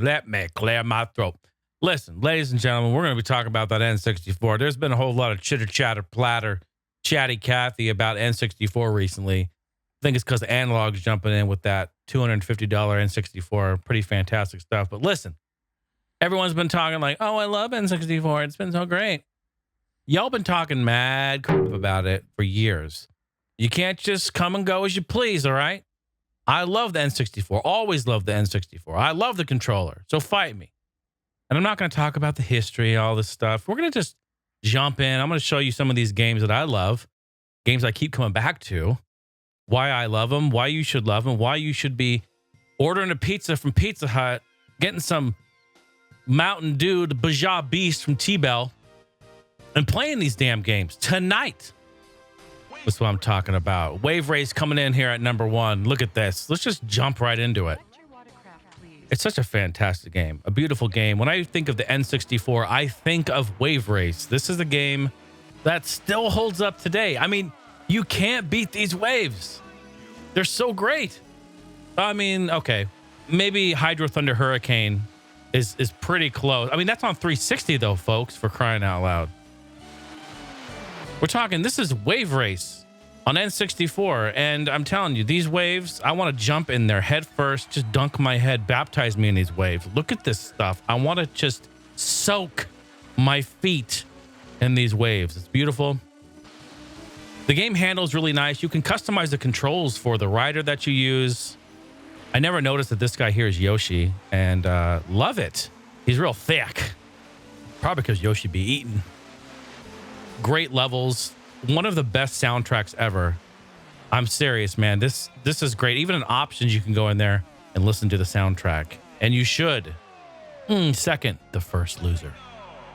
Let me clear my throat. Listen, ladies and gentlemen, we're going to be talking about that N64. There's been a whole lot of chitter platter, chatty Cathy about N64 recently. I think it's because Analog's jumping in with that $250 N64. Pretty fantastic stuff. But listen, everyone's been talking like, oh, I love N64. It's been so great. Y'all been talking mad crap about it for years. You can't just come and go as you please, all right? I love the N64. Always loved the N64. I love the controller. So fight me. And I'm not going to talk about the history, all this stuff. We're going to just jump in. I'm going to show you some of these games that I love, games I keep coming back to, why I love them, why you should love them, why you should be ordering a pizza from Pizza Hut, getting some Mountain Dew, the Baja Beast from T-Bell, and playing these damn games tonight. That's what I'm talking about. Wave Race coming in here at number 1. Look at this. Let's just jump right into it. It's such a fantastic game, a beautiful game. When I think of the N64, I think of Wave Race. This is a game that still holds up today. I mean, you can't beat these waves. They're so great. I mean, okay, maybe Hydro Thunder Hurricane is pretty close. I mean, that's on 360 though, folks, for crying out loud. We're talking, this is Wave Race on N64, and I'm telling you, these waves, I want to jump in there head first, just dunk my head, baptize me in these waves. Look at this stuff. I want to just soak my feet in these waves. It's beautiful. The game handles really nice. You can customize the controls for the rider that you use. I never noticed that this guy here is Yoshi, and love it. He's real thick. Probably because Yoshi be eating. Great levels. One of the best soundtracks ever. I'm serious, man. This is great. Even in options, you can go in there and listen to the soundtrack. And you should. Second, the first loser.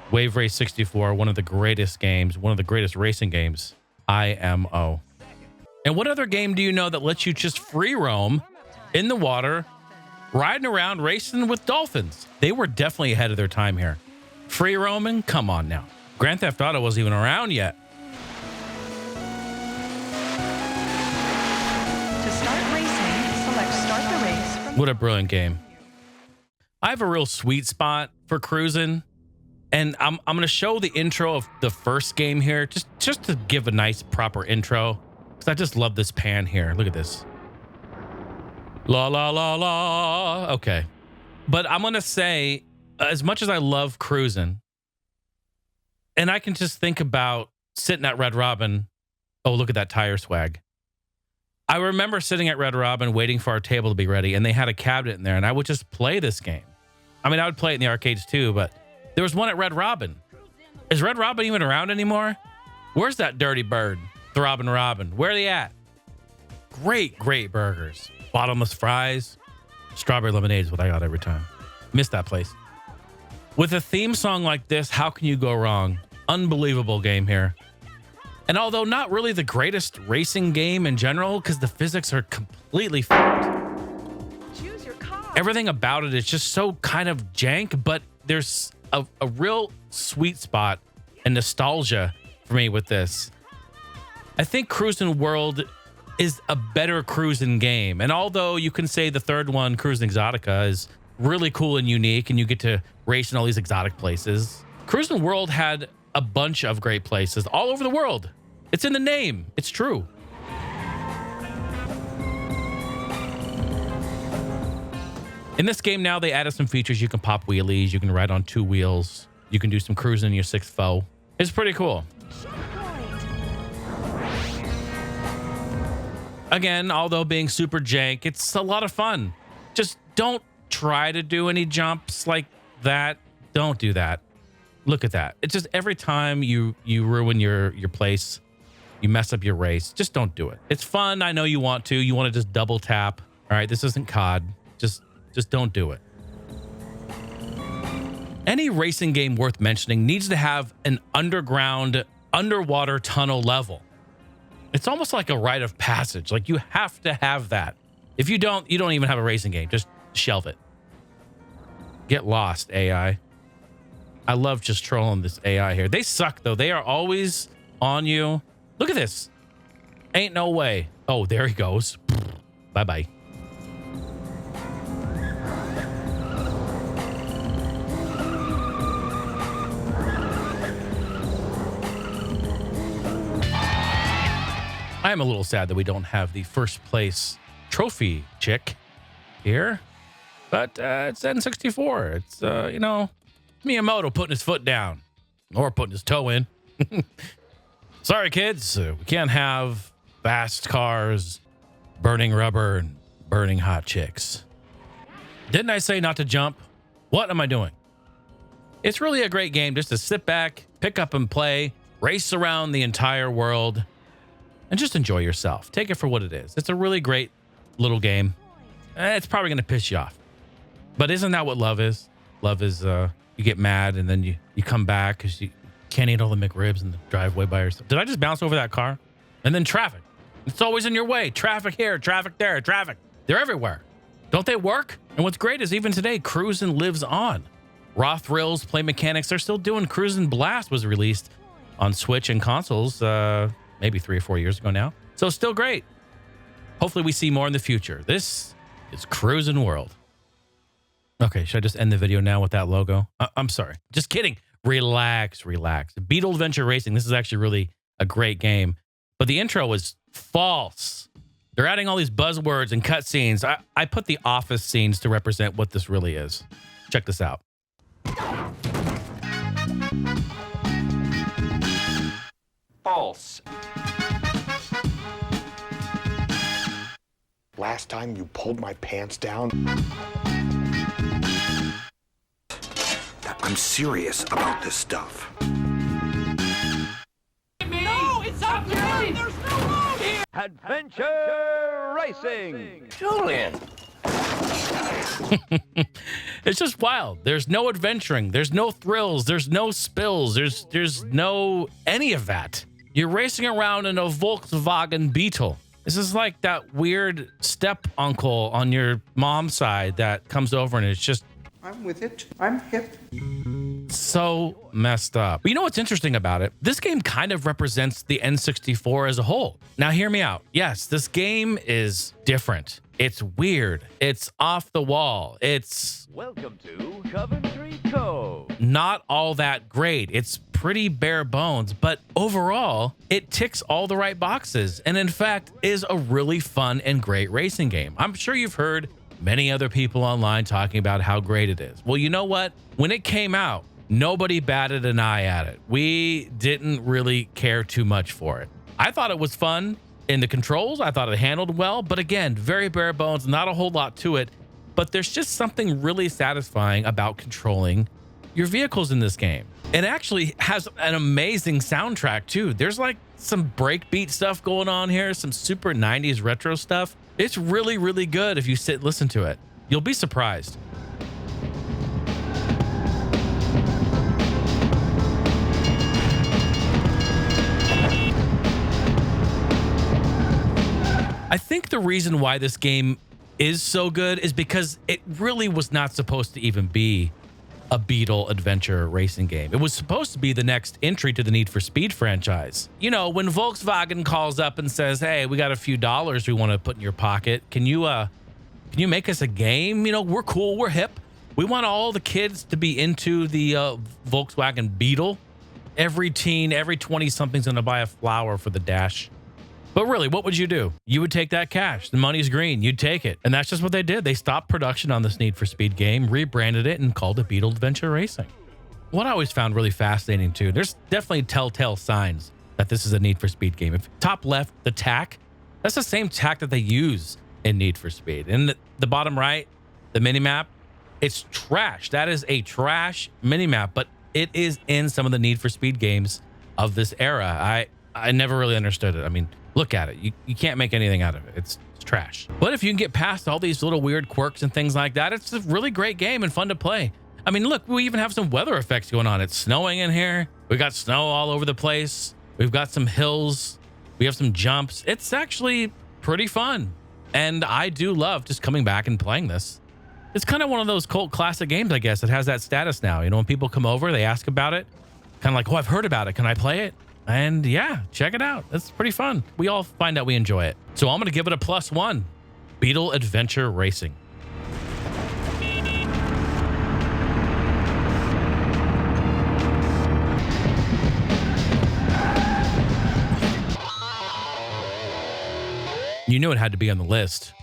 Wave Race 64, one of the greatest games, one of the greatest racing games. IMO. And what other game do you know that lets you just free roam in the water, riding around, racing with dolphins? They were definitely ahead of their time here. Free roaming? Come on now. Grand Theft Auto wasn't even around yet. What a brilliant game. I have a real sweet spot for Crusin', and I'm going to show the intro of the first game here just to give a nice proper intro, because I just love this pan here. Look at this. La, la, la, la. Okay. But I'm going to say, as much as I love Crusin', and I can just think about sitting at Red Robin. Oh, look at that tire swag. I remember sitting at Red Robin waiting for our table to be ready, and they had a cabinet in there, and I would just play this game. I mean, I would play it in the arcades too, but there was one at Red Robin. Is Red Robin even around anymore? Where's that dirty bird? Throbbing Robin. Where are they at? Great, great burgers. Bottomless fries. Strawberry lemonade is what I got every time. Missed that place. With a theme song like this, how can you go wrong? Unbelievable game here. And although not really the greatest racing game in general, because the physics are completely fucked. Choose your car. Everything about it is just so kind of jank, but there's a real sweet spot and nostalgia for me with this. I think Crusin World is a better cruising game. And although you can say the third one, Cruising Exotica, is really cool and unique, and you get to race in all these exotic places, Crusin World had a bunch of great places all over the world. It's in the name. It's true. In this game now, they added some features. You can pop wheelies. You can ride on 2 wheels. You can do some cruising in your 6th foe. It's pretty cool. Again, although being super jank, it's a lot of fun. Just don't try to do any jumps like that. Don't do that. Look at that. It's just every time you ruin your place, you mess up your race, just don't do it. It's fun. I know you want to. You want to just double tap. All right, this isn't COD. Just don't do it. Any racing game worth mentioning needs to have an underwater tunnel level. It's almost like a rite of passage. Like, you have to have that. If you don't even have a racing game. Just shelve it. Get lost, AI. I love just trolling this AI here. They suck, though. They are always on you. Look at this. Ain't no way. Oh, there he goes. Bye-bye. I'm a little sad that we don't have the first place trophy chick here, but it's N64. It's, you know, Miyamoto putting his foot down or putting his toe in. Sorry, kids. We can't have fast cars, burning rubber, and burning hot chicks. Didn't I say not to jump? What am I doing? It's really a great game just to sit back, pick up and play, race around the entire world, and just enjoy yourself. Take it for what it is. It's a really great little game. It's probably going to piss you off. But isn't that what love is? Love is you get mad and then you come back because you can't eat all the McRibs in the driveway by yourself. Did I just bounce over that car? And then traffic. It's always in your way. Traffic here, traffic there, traffic. They're everywhere. Don't they work? And what's great is even today, Crusin lives on. Raw thrills, play mechanics. They're still doing Crusin Blast was released on Switch and consoles maybe 3 or 4 years ago now. So still great. Hopefully we see more in the future. This is Crusin World. Okay, should I just end the video now with that logo? I'm sorry. Just kidding. Relax, relax. Beetle Adventure Racing. This is actually really a great game. But the intro was false. They're adding all these buzzwords and cutscenes. I put the office scenes to represent what this really is. Check this out. False. Last time you pulled my pants down. I'm serious about this stuff. No, it's not me! There's no road here! Adventure Racing! Julian! It's just wild. There's no adventuring. There's no thrills. There's no spills. There's no any of that. You're racing around in a Volkswagen Beetle. This is like that weird step uncle on your mom's side that comes over and it's just... I'm with it. I'm hip. So messed up. But you know what's interesting about it? This game kind of represents the N64 as a whole. Now hear me out. Yes, this game is different. It's weird. It's off the wall. It's... Welcome to Coventry Cove. Not all that great. It's pretty bare bones, but overall, it ticks all the right boxes. And in fact, is a really fun and great racing game. I'm sure you've heard many other people online talking about how great it is. Well, you know what? When it came out, nobody batted an eye at it. We didn't really care too much for it. I thought it was fun in the controls. I thought it handled well, but again, very bare bones, not a whole lot to it. But there's just something really satisfying about controlling your vehicles in this game. It actually has an amazing soundtrack too. There's like some breakbeat stuff going on here, some super 90s retro stuff. It's really, really good if you sit and listen to it. You'll be surprised. I think the reason why this game is so good is because it really was not supposed to even be a Beetle adventure racing game. It was supposed to be the next entry to the Need for Speed franchise. You know, when Volkswagen calls up and says, hey, we got a few dollars we want to put in your pocket. Can you make us a game? You know, we're cool. We're hip. We want all the kids to be into the Volkswagen Beetle. Every teen, every 20-something's going to buy a flower for the dash. But really, what would you do? You would take that cash. The money's green. You'd take it. And that's just what they did. They stopped production on this Need for Speed game, rebranded it, and called it Beetle Adventure Racing. What I always found really fascinating, too, there's definitely telltale signs that this is a Need for Speed game. If top left, the tack, that's the same tack that they use in Need for Speed. And the bottom right, the minimap, it's trash. That is a trash minimap, but it is in some of the Need for Speed games of this era. I never really understood it. I mean, look at it. You can't make anything out of it. It's trash. But if you can get past all these little weird quirks and things like that, it's a really great game and fun to play. I mean, look, we even have some weather effects going on. It's snowing in here. We got snow all over the place. We've got some hills. We have some jumps. It's actually pretty fun. And I do love just coming back and playing this. It's kind of one of those cult classic games, I guess. It has that status now. You know, when people come over, they ask about it. Kind of like, oh, I've heard about it. Can I play it? And yeah, check it out. It's pretty fun. We all find out we enjoy it. So I'm going to give it a +1. Beetle Adventure Racing. You knew it had to be on the list.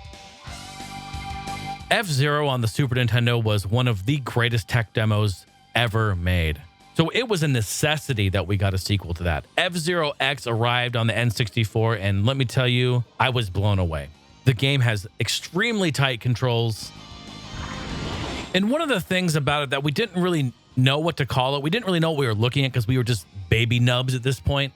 F-Zero on the Super Nintendo was one of the greatest tech demos ever made. So it was a necessity that we got a sequel to that. F-Zero X arrived on the N64, and let me tell you, I was blown away. The game has extremely tight controls. And one of the things about it that we didn't really know what to call it, we didn't really know what we were looking at because we were just baby nubs at this point.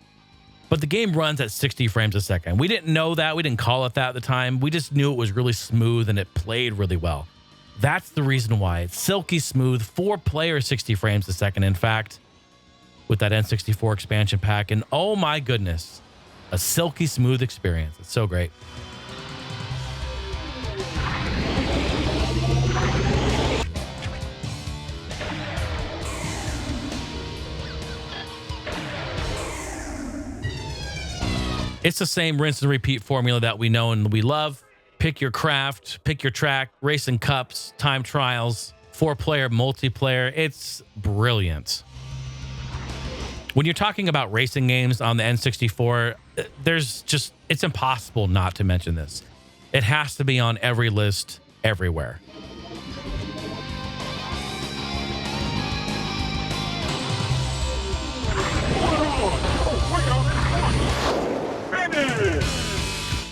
But the game runs at 60 frames a second. We didn't know that. We didn't call it that at the time. We just knew it was really smooth and it played really well. That's the reason why. It's silky smooth, 4-player 60 frames a second, in fact, with that N64 expansion pack. And oh my goodness, a silky smooth experience. It's so great. It's the same rinse and repeat formula that we know and we love. Pick your craft, pick your track, racing cups, time trials, 4-player multiplayer. It's brilliant. When you're talking about racing games on the N64, it's impossible not to mention this. It has to be on every list everywhere.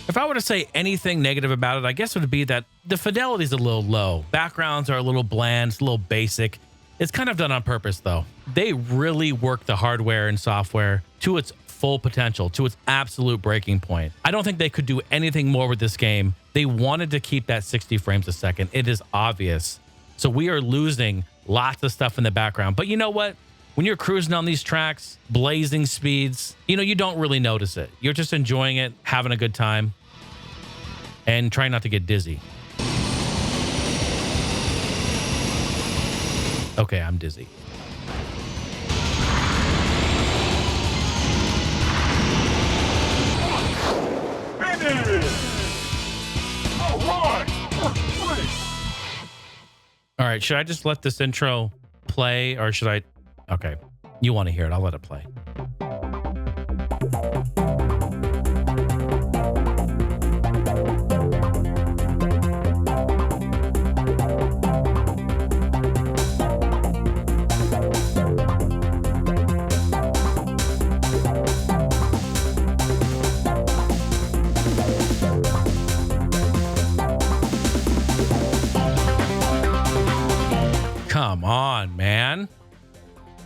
If I were to say anything negative about it, I guess it would be that the fidelity is a little low. Backgrounds are a little bland, it's a little basic. It's kind of done on purpose, though. They really work the hardware and software to its full potential, to its absolute breaking point. I don't think they could do anything more with this game. They wanted to keep that 60 frames a second. It is obvious. So we are losing lots of stuff in the background. But you know what? When you're cruising on these tracks, blazing speeds, you don't really notice it. You're just enjoying it, having a good time, and trying not to get dizzy. Okay, I'm dizzy. All right, should I just let this intro play, or should I? Okay, you want to hear it. I'll let it play. Come on, man.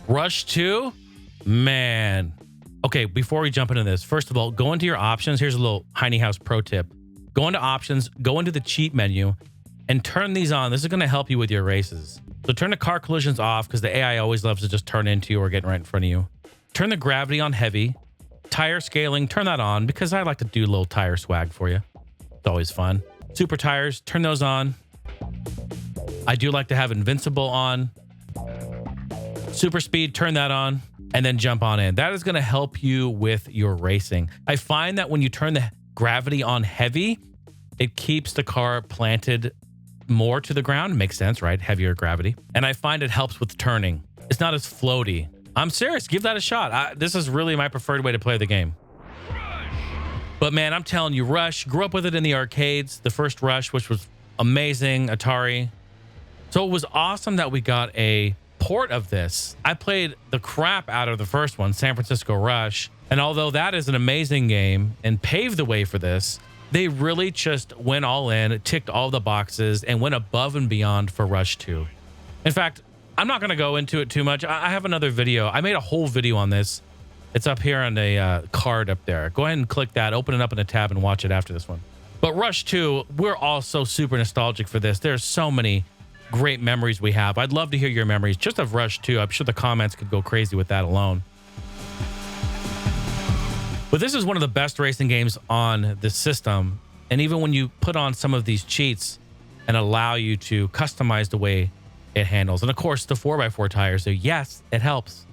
Rush 2? Man. Okay, before we jump into this, first of all, go into your options. Here's a little Tiny House pro tip. Go into options, go into the cheat menu, and turn these on. This is going to help you with your races. So turn the car collisions off because the AI always loves to just turn into you or get right in front of you. Turn the gravity on heavy. Tire scaling, turn that on because I like to do a little tire swag for you. It's always fun. Super tires, turn those on. I do like to have invincible on. Super speed, turn that on, and then jump on in. That is going to help you with your racing. I find that when you turn the gravity on heavy, it keeps the car planted more to the ground. Makes sense, right? Heavier gravity. And I find it helps with turning. It's not as floaty. I'm serious. Give that a shot. This is really my preferred way to play the game. But man, I'm telling you, Rush, grew up with it in the arcades. The first Rush, which was amazing, Atari. So it was awesome that we got a port of this. I played the crap out of the first one, San Francisco Rush. And although that is an amazing game and paved the way for this, they really just went all in, ticked all the boxes, and went above and beyond for Rush 2. In fact, I'm not going to go into it too much. I have another video. I made a whole video on this. It's up here on a card up there. Go ahead and click that, open it up in a tab, and watch it after this one. But Rush 2, we're all so super nostalgic for this. There's so many great memories we have. I'd love to hear your memories just of Rush 2. I'm sure the comments could go crazy with that alone. But this is one of the best racing games on the system. And even when you put on some of these cheats and allow you to customize the way it handles. And of course, the 4x4 tires. So yes, it helps.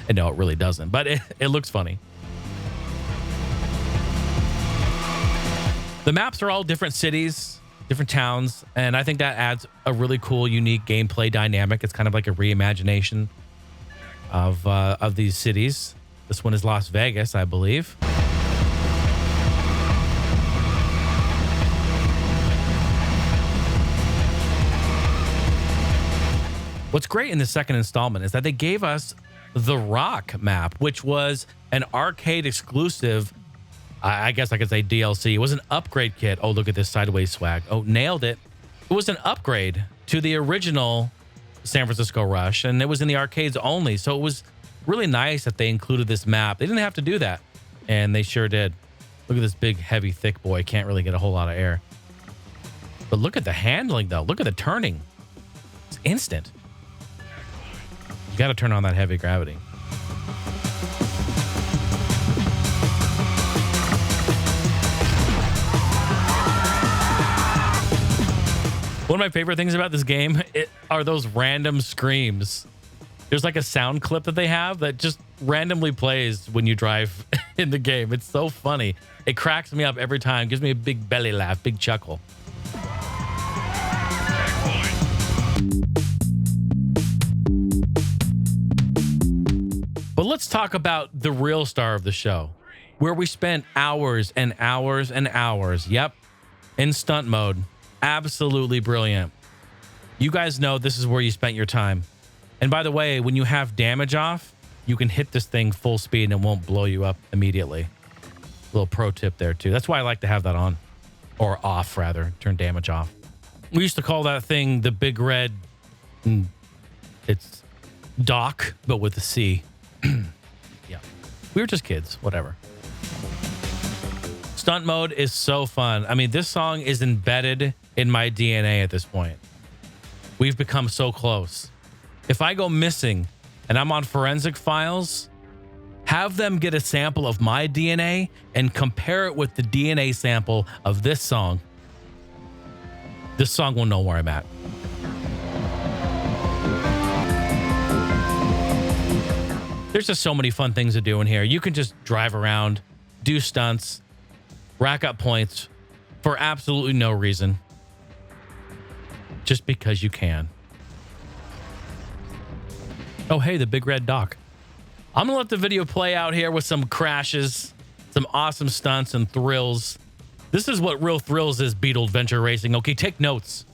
And no, it really doesn't, but it looks funny. The maps are all different cities, different towns, and I think that adds a really cool, unique gameplay dynamic. It's kind of like a reimagination of these cities. This one is Las Vegas, I believe. What's great in the second installment is that they gave us the Rock map, which was an arcade exclusive. I guess I could say DLC. It was an upgrade kit. Oh, look at this sideways swag. Oh, nailed it. It was an upgrade to the original San Francisco Rush, and it was in the arcades only. So it was really nice that they included this map. They didn't have to do that, and they sure did. Look at this big, heavy, thick boy. Can't really get a whole lot of air. But look at the handling, though. Look at the turning. It's instant. You got to turn on that heavy gravity. One of my favorite things about this game are those random screams. There's like a sound clip that they have that just randomly plays when you drive in the game. It's so funny. It cracks me up every time. Gives me a big belly laugh, big chuckle. But let's talk about the real star of the show, where we spent hours and hours and hours. Yep, in stunt mode. Absolutely brilliant. You guys know this is where you spent your time. And by the way, when you have damage off, you can hit this thing full speed and it won't blow you up immediately. Little pro tip there too. That's why I like to have that on, or off rather, turn damage off. We used to call that thing the big red, it's Doc, but with a C. Yeah, we were just kids, whatever. Stunt mode is so fun. I mean, this song is embedded in my DNA at this point. We've become so close. If I go missing and I'm on forensic files, have them get a sample of my DNA and compare it with the DNA sample of this song. This song will know where I'm at. There's just so many fun things to do in here. You can just drive around, do stunts, rack up points for absolutely no reason. Just because you can. Oh, hey, the big red Doc. I'm going to let the video play out here with some crashes, some awesome stunts and thrills. This is what real thrills is, Beetle Adventure Racing. Okay, take notes.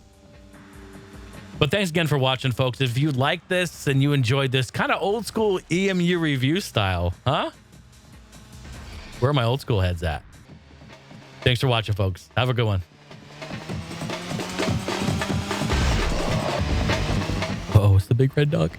But thanks again for watching, folks. If you like this and you enjoyed this kind of old school EMU review style, huh? Where are my old school heads at? Thanks for watching, folks. Have a good one. Uh-oh, it's the big red Doc.